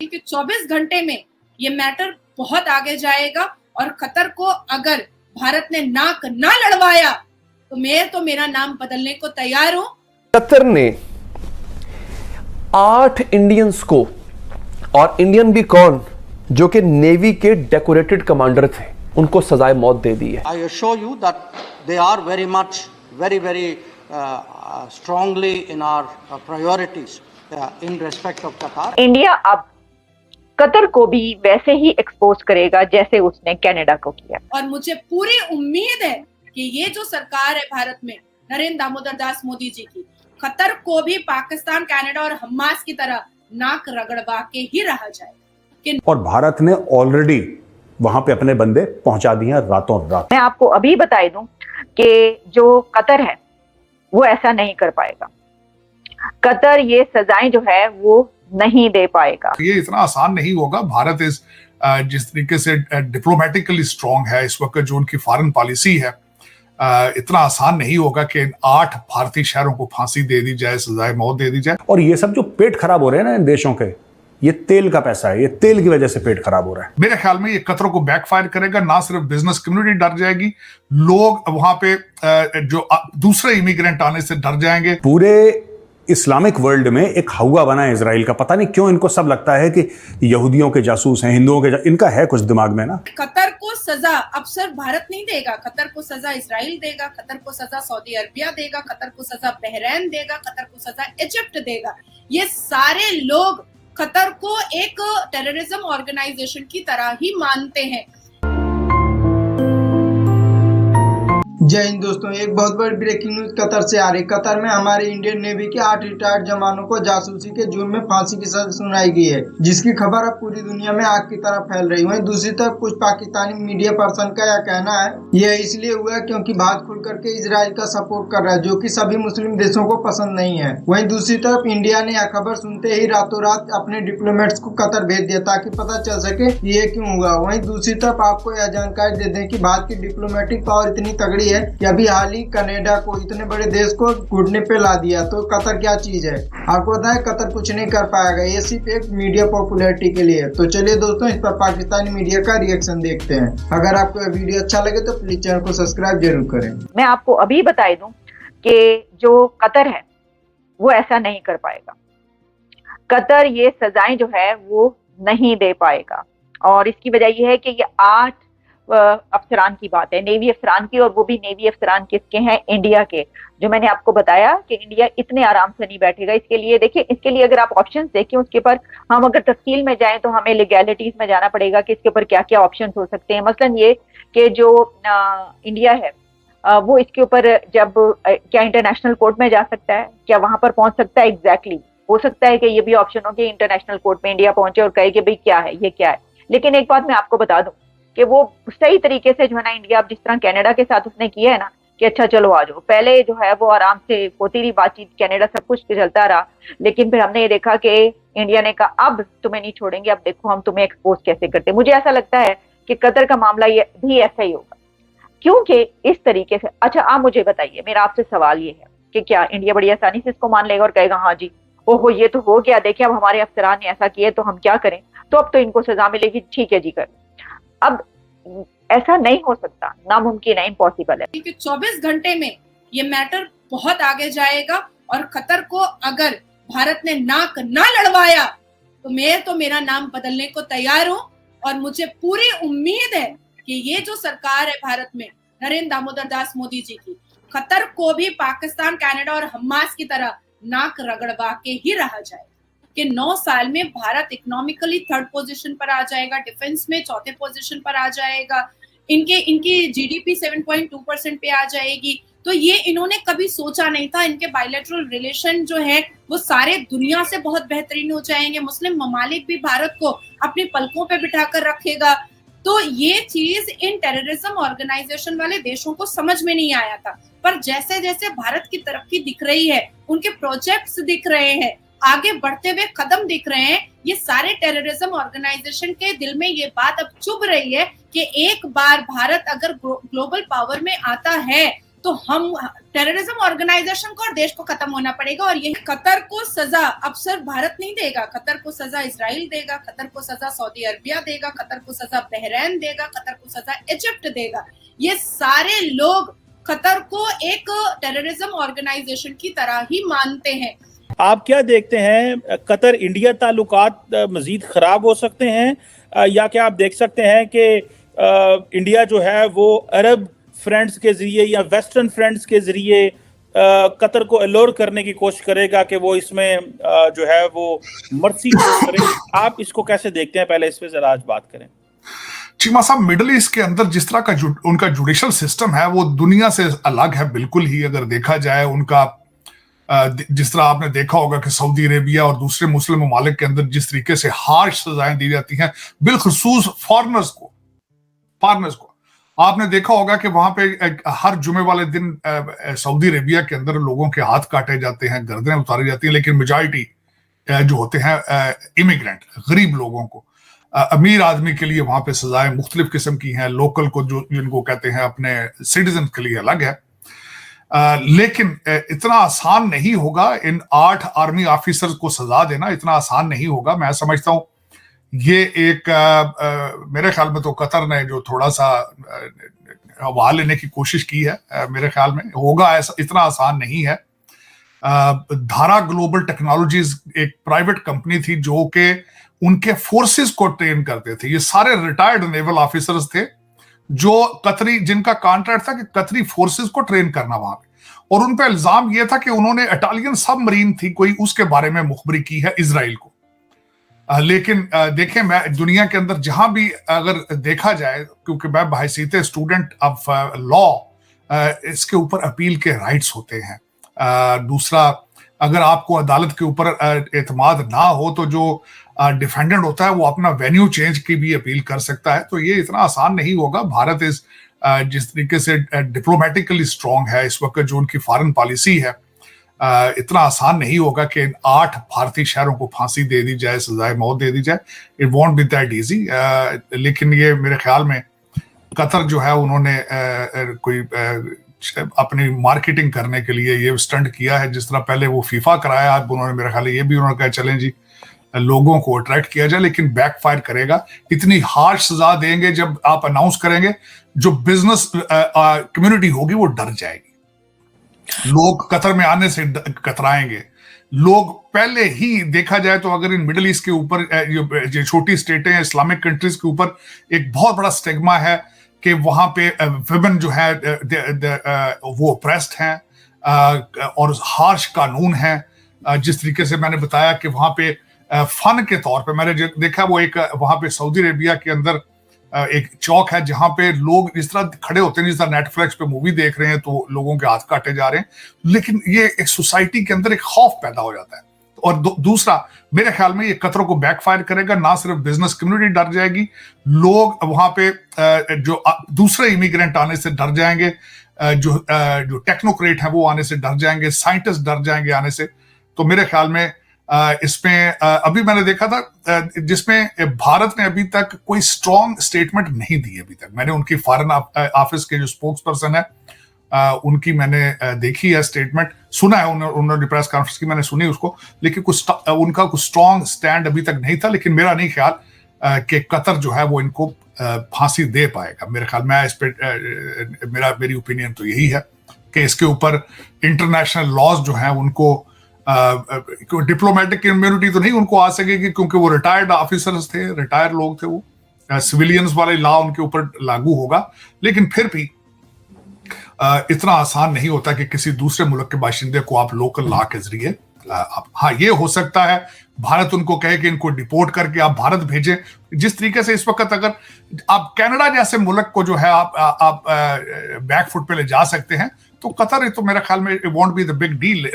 कि 24 घंटे में ये मैटर बहुत आगे जाएगा और कतर को अगर भारत ने नाक ना लड़वाया तो मैं तो मेरा नाम बदलने को तैयार हूं। कतर ने 8 इंडियंस को, और इंडियन भी कौन, जो कि नेवी के डेकोरेटेड कमांडर थे, उनको सजाए मौत दे दी है। I assure you that they are very much, very strongly in our priorities in respect of Qatar. India अब कतर को भी वैसे ही एक्सपोज करेगा जैसे उसने कनाडा को किया। और मुझे पूरी उम्मीद है कि ये जो सरकार है भारत में नरेंद्र दामोदर दास मोदी जी की, कतर को भी पाकिस्तान, कनाडा और हमास की तरह नाक रगड़वा के ही रहा जाए। और भारत ने ऑलरेडी वहां पे अपने बंदे पहुंचा दिए हैं रातों रात। मैं आपको अभी बता दूं कि जो कतर है वो ऐसा नहीं कर पाएगा। कतर ये सजाएं जो है वो नहीं दे पाएगा। ये इतना आसान नहीं होगा। भारत जिस तरीके से डिप्लोमेटिकली स्ट्रांग है इस वक्त, जो उनकी फॉरेन पॉलिसी है, इतना आसान नहीं होगा कि 8 भारतीय शहरों को फांसी दे दी जाए, सजाए मौत दे दी जाए। और ये सब जो पेट खराब हो रहे हैं ना इन देशों के, ये तेल का पैसा है, ये तेल की वजह से पेट खराब हो रहा है। मेरे ख्याल में ये कतर को बैकफायर करेगा। ना सिर्फ बिजनेस कम्युनिटी डर जाएगी, लोग वहां पे जो दूसरे इमिग्रेंट आने से डर जाएंगे। पूरे इस्लामिक वर्ल्ड में एक हवा बना है इजराइल का। पता नहीं क्यों इनको सब लगता है कि यहूदियों के जासूस हैं, हिंदुओं के इनका है कुछ दिमाग में ना। कतर को सजा अब सिर्फ भारत नहीं देगा, कतर को सजा इजराइल देगा, कतर को सजा सऊदी अरबिया देगा, कतर को सजा बहरीन देगा, कतर को सजा इजिप्ट देगा। ये सारे लोग कतर को एक टेररिज्म ऑर्गेनाइजेशन की तरह ही मानते हैं। जय हिंद दोस्तों, एक बहुत बड़ी ब्रेकिंग न्यूज कतर से आ रही। कतर में हमारे इंडियन नेवी के 8 रिटायर्ड जवानों को जासूसी के जुर्म में फांसी की सजा सुनाई गई है, जिसकी खबर अब पूरी दुनिया में आग की तरह फैल रही है। दूसरी तरफ कुछ पाकिस्तानी मीडिया पर्सन का यह कहना है यह इसलिए हुआ है क्योंकि भारत खुल करके इजराइल का सपोर्ट कर रहा है, जो कि सभी मुस्लिम देशों को पसंद नहीं है। वहीं दूसरी तरफ इंडिया ने यह खबर सुनते ही रातों रात अपने डिप्लोमेट्स को कतर भेज दिया ताकि पता चल सके ये क्यों हुआ। वहीं दूसरी तरफ आपको यह जानकारी दे दें कि भारत की डिप्लोमेटिक पावर इतनी तगड़ी है कि अभी हाल ही कनाडा को, इतने बड़े देश को घुटने पे ला दिया। तो कतर क्या चीज है, आपको पता है कतर कुछ नहीं कर पाएगा, ये सिर्फ एक मीडिया पॉपुलैरिटी के लिए। तो चलिए दोस्तों, इस पर पाकिस्तानी मीडिया का रिएक्शन देखते हैं। अगर आपको यह वीडियो अच्छा लगे तो प्लीज चैनल को सब्सक्राइब जरूर करें। मैं आपको अभी बता दूं कि जो कतर है वो ऐसा नहीं कर पाएगा। कतर ये सजाएं जो है वो नहीं दे पाएगा, और इसकी वजह यह है कि ये 8 अफसरान की बात है, नेवी अफसरान की, और वो भी नेवी अफसरान किसके हैं, इंडिया के। जो मैंने आपको बताया कि इंडिया इतने आराम से नहीं बैठेगा। इसके लिए देखिए, इसके लिए अगर आप ऑप्शंस देखें, उसके ऊपर हम अगर तफसील में जाएं तो हमें लीगैलिटीज में जाना पड़ेगा कि इसके ऊपर क्या क्या ऑप्शंस हो सकते हैं। मसलन ये कि जो इंडिया है वो इसके ऊपर जब क्या इंटरनेशनल कोर्ट में जा सकता है, क्या वहां पर पहुंच सकता है। एग्जैक्टली हो सकता है कि ये भी ऑप्शन हो कि इंटरनेशनल कोर्ट में इंडिया पहुंचे और कहे कि भाई क्या है, ये क्या है। लेकिन एक बात मैं आपको बता दूं कि वो सही तरीके से जो है ना, इंडिया अब जिस तरह कनाडा के साथ उसने किया है ना कि अच्छा चलो आ जाओ, पहले जो है वो आराम से होती रही बातचीत, कनाडा सब कुछ चलता रहा, लेकिन फिर हमने ये देखा कि इंडिया ने कहा अब तुम्हें नहीं छोड़ेंगे, अब देखो हम तुम्हें एक्सपोज कैसे करते हैं। मुझे ऐसा लगता है कि कतर का मामला ये भी ऐसा ही होगा, क्योंकि इस तरीके से। अच्छा आप मुझे बताइए, मेरा आपसे सवाल ये है कि क्या इंडिया बड़ी आसानी से इसको मान लेगा और कहेगा हाँ जी ओहो ये तो हो गया, देखिए अब हमारे अफसरान ने ऐसा किया तो हम क्या करें, तो अब तो इनको सजा मिलेगी, ठीक है जी कर। अब ऐसा नहीं हो सकता, नामुमकिन है, इम्पॉसिबल है। क्योंकि 24 घंटे में ये मैटर बहुत आगे जाएगा और कतर को अगर भारत ने नाक ना लड़वाया तो मैं तो मेरा नाम बदलने को तैयार हूं। और मुझे पूरी उम्मीद है कि ये जो सरकार है भारत में नरेंद्र दामोदर दास मोदी जी की, कतर को भी पाकिस्तान, कनाडा और हमास की तरह नाक रगड़वा के ही रहा जाएगा। कि 9 साल में भारत इकोनॉमिकली 3rd पोजीशन पर आ जाएगा, डिफेंस में 4थे पोजीशन पर आ जाएगा, इनकी जीडीपी 7.2% पे आ जाएगी। तो ये इन्होंने कभी सोचा नहीं था। इनके बायलैटरल रिलेशन जो है वो सारे दुनिया से बहुत बेहतरीन हो जाएंगे। मुस्लिम ममालिक भी भारत को अपनी पलकों पे बिठाकर रखेगा। तो ये चीज इन टेररिज्म ऑर्गेनाइजेशन वाले देशों को समझ में नहीं आया था, पर जैसे जैसे भारत की तरक्की दिख रही है, उनके प्रोजेक्ट्स दिख रहे हैं, आगे बढ़ते हुए कदम दिख रहे हैं, ये सारे टेररिज्म ऑर्गेनाइजेशन के दिल में ये बात अब चुभ रही है कि एक बार भारत अगर ग्लोबल पावर में आता है तो हम टेररिज्म ऑर्गेनाइजेशन को और देश को खत्म होना पड़ेगा। और यही कतर को सजा अब सिर्फ भारत नहीं देगा, कतर को सजा इजराइल देगा, कतर को सजा सऊदी अरबिया देगा, कतर को सजा बहरीन देगा, कतर को सजा इजिप्ट देगा। ये सारे लोग कतर को एक टेररिज्म ऑर्गेनाइजेशन की तरह ही मानते हैं। आप क्या देखते हैं, कतर इंडिया ताल्लुकात मजीद खराब हो सकते हैं, या क्या आप देख सकते हैं कि इंडिया जो है वो अरब फ्रेंड्स के जरिए या वेस्टर्न फ्रेंड्स के जरिए कतर को अलोर करने की कोशिश करेगा कि वो इसमें जो है वो मर्सी करे? आप इसको कैसे देखते हैं? पहले इस पे जरा आज बात करें। चीमा साहब, मिडल ईस्ट के अंदर जिस तरह का उनका जुडिशल सिस्टम है वो दुनिया से अलग है बिल्कुल ही। अगर देखा जाए उनका, जिस तरह आपने देखा होगा कि सऊदी अरेबिया और दूसरे मुस्लिम ममालिक के अंदर जिस तरीके से हार्श सजाएं दी जाती हैं बिलखुसूस फॉरेनर्स को, आपने देखा होगा कि वहां पे हर जुमे वाले दिन सऊदी अरेबिया के अंदर लोगों के हाथ काटे जाते हैं, गर्दनें उतारी जाती हैं, लेकिन मेजॉरिटी जो होते हैं इमिग्रेंट, गरीब लोगों को। अमीर आदमी के लिए वहां पे सजाएं मुख्तलिफ किस्म की हैं, लोकल को जो जिनको कहते हैं अपने सिटीजन के लिए अलग है। लेकिन इतना आसान नहीं होगा इन 8 आर्मी ऑफिसर्स को सजा देना, इतना आसान नहीं होगा। मैं समझता हूं ये एक मेरे ख्याल में तो कतर ने जो थोड़ा सा हवा लेने की कोशिश की है, मेरे ख्याल में होगा ऐसा, इतना आसान नहीं है। धारा ग्लोबल टेक्नोलॉजीज एक प्राइवेट कंपनी थी जो कि उनके फोर्सेस को ट्रेन करते थे। ये सारे रिटायर्ड नेवल ऑफिसर्स थे जो कतरी, जिनका कॉन्ट्रैक्ट था कि कतरी फोर्सेस को ट्रेन करना वहां पे, और उन पे इल्जाम यह था कि उन्होंने इटालियन सबमरीन थी कोई, उसके बारे में मुखबरी की है इजराइल को। लेकिन देखें, मैं दुनिया के अंदर जहां भी अगर देखा जाए, क्योंकि मैं बहैसियत स्टूडेंट ऑफ लॉ इसके ऊपर अपील के राइट्स होते हैं। दूसरा, अगर आपको अदालत के ऊपर एतमाद ना हो तो जो डिफेंडेंट होता है वो अपना वेन्यू चेंज की भी अपील कर सकता है। तो ये इतना आसान नहीं होगा। भारत जिस तरीके से डिप्लोमेटिकली स्ट्रांग है इस वक्त, जो उनकी फॉरेन पॉलिसी है, इतना आसान नहीं होगा कि 8 भारतीय शहरों को फांसी दे दी जाए, सजाए मौत दे दी जाए। It won't be that easy. लेकिन ये मेरे ख्याल में कतर जो है उन्होंने कोई अपनी मार्केटिंग करने के लिए ये स्टंट किया है। जिस तरह पहले वो फीफा कराया, अब उन्होंने मेरे ख्याल ये भी उन्होंने कहा चलें जी लोगों को अट्रैक्ट किया जाए, लेकिन बैकफायर करेगा। इतनी हार्श सजा देंगे जब आप अनाउंस करेंगे, जो बिजनेस कम्युनिटी होगी वो डर जाएगी। लोग कतर में आने से कतराएंगे। लोग पहले ही देखा जाए तो अगर इन मिडिल ईस्ट के ऊपर जो छोटी स्टेटें हैं, इस्लामिक कंट्रीज के ऊपर एक बहुत बड़ा स्टिग्मा है कि वहां पे विमेन जो है वो ऑप्रेस्ड हैं और हार्श कानून है। जिस तरीके से मैंने बताया कि वहां पे फन के तौर पे मैंने देखा, वो एक वहां पे सऊदी अरेबिया के अंदर एक चौक है जहां पे लोग इस तरह खड़े होते हैं जिस तरह नेटफ्लिक्स पे मूवी देख रहे हैं, तो लोगों के हाथ काटे जा रहे हैं। लेकिन ये एक सोसाइटी के अंदर एक खौफ पैदा हो जाता है। और दूसरा, मेरे ख्याल में ये कतरों को बैकफायर करेगा। ना सिर्फ बिजनेस कम्युनिटी डर जाएगी, लोग वहां पे जो दूसरे इमिग्रेंट आने से डर जाएंगे, जो टेक्नोक्रेट है वो आने से डर जाएंगे, साइंटिस्ट डर जाएंगे आने से। तो मेरे ख्याल में इसमें अभी मैंने देखा था जिसमें भारत ने अभी तक कोई स्ट्रॉन्ग स्टेटमेंट नहीं दी। अभी तक मैंने उनकी फॉरेन ऑफिस के जो स्पोक्स पर्सन है उनकी मैंने देखी है स्टेटमेंट, सुना है उन्होंने प्रेस कॉन्फ्रेंस की मैंने सुनी उसको, लेकिन उनका कुछ स्ट्रॉन्ग स्टैंड अभी तक नहीं था। लेकिन मेरा नहीं ख्याल कि कतर जो है वो इनको फांसी दे पाएगा। मेरे ख्याल में इस पे मेरी ओपिनियन तो यही है कि इसके ऊपर इंटरनेशनल लॉज जो है उनको डिप्लोमेटिक कम्युनिटी तो नहीं उनको आ सकेगी, क्योंकि वो रिटायर्ड ऑफिसर्स थे, रिटायर्ड लोग थे, वो सिविलियंस वाले लॉ उनके ऊपर लागू होगा। लेकिन फिर भी इतना आसान नहीं होता कि किसी दूसरे मुल्क के बाशिंदे को आप लोकल लॉ के जरिए हाँ, ये हो सकता है भारत उनको कहे कि इनको डिपोर्ट करके आप भारत भेजें। जिस तरीके से इस वक्त अगर आप कनाडा जैसे मुल्क को जो है आप बैक फुट पे ले जा सकते हैं, तो कतर तो मेरे ख्याल में it won't be the big deal.